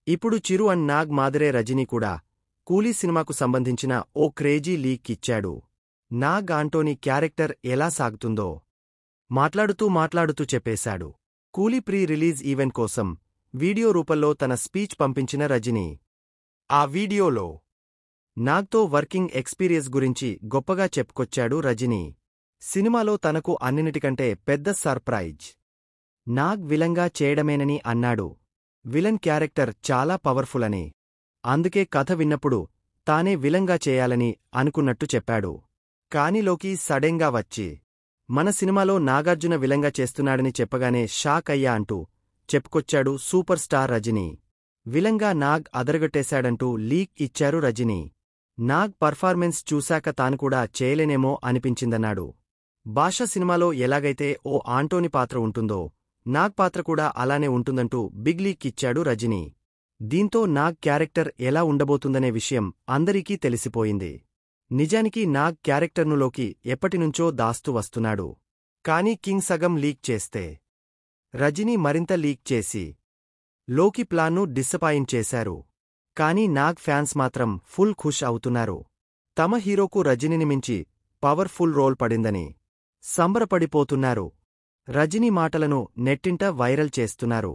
ఇప్పుడు చిరు అండ్ నాగ్ మాదిరే రజనీ కూడా కూలీ సినిమాకు సంబంధించిన ఓ క్రేజీ లీక్ ఇచ్చాడు. నాగ్ ఆంటోనీ క్యారెక్టర్ ఎలా సాగుతుందో మాట్లాడుతూ చెప్పేశాడు. కూలీ ప్రీ రిలీజ్ ఈవెంట్ కోసం వీడియో రూపంలో తన స్పీచ్ పంపించిన రజనీ ఆ వీడియోలో నాగ్తో వర్కింగ్ ఎక్స్పీరియన్స్ గురించి గొప్పగా చెప్పుకొచ్చాడు. రజనీ సినిమాలో తనకు అన్నిటికంటే పెద్ద సర్ప్రైజ్ నాగ్ విలన్గా చేయడమేనని అన్నాడు. విలన్ క్యారెక్టర్ చాలా పవర్ఫుల్ అని, అందుకే కథ విన్నప్పుడు తానే విలన్గా చేయాలని అనుకున్నట్టు చెప్పాడు. కానీ లోకి సడెన్గా వచ్చి మన సినిమాలో నాగార్జున విలన్గా చేస్తున్నాడని చెప్పగానే షాక్ అయ్యా అంటూ చెప్పుకొచ్చాడు సూపర్ స్టార్ రజనీ. విలన్గా నాగ్ అదరగొట్టేశాడంటూ లీక్ ఇచ్చారు రజనీ. నాగ్ పర్ఫార్మెన్స్ చూశాక తాను కూడా చేయలేనేమో అనిపించిందన్నాడు. భాష సినిమాలో ఎలాగైతే ఓ ఆంటోని పాత్ర ఉంటుందో నాగ్ పాత్ర కూడా అలానే ఉంటుందంటూ బిగ్ లీక్ ఇచ్చాడు రజనీ. దీంతో నాగ్ క్యారెక్టర్ ఎలా ఉండబోతుందనే విషయం అందరికీ తెలిసిపోయింది. నిజానికి నాగ్ క్యారెక్టర్ను లోకి ఎప్పటినుంచో దాస్తూ వస్తున్నాడు. కానీ కింగ్ సగం లీక్ చేస్తే రజనీ మరింత లీక్ చేసి లోకి ప్లాన్ను డిసపాయింట్ చేశారు. కానీ నాగ్ ఫ్యాన్స్ మాత్రం ఫుల్ ఖుష్ అవుతున్నారు. తమ హీరోకు రజనీని మించి పవర్ఫుల్ రోల్ పడిందని సంబరపడిపోతున్నారు. రజనీ మాటలను నెట్టింట వైరల్ చేస్తున్నారు.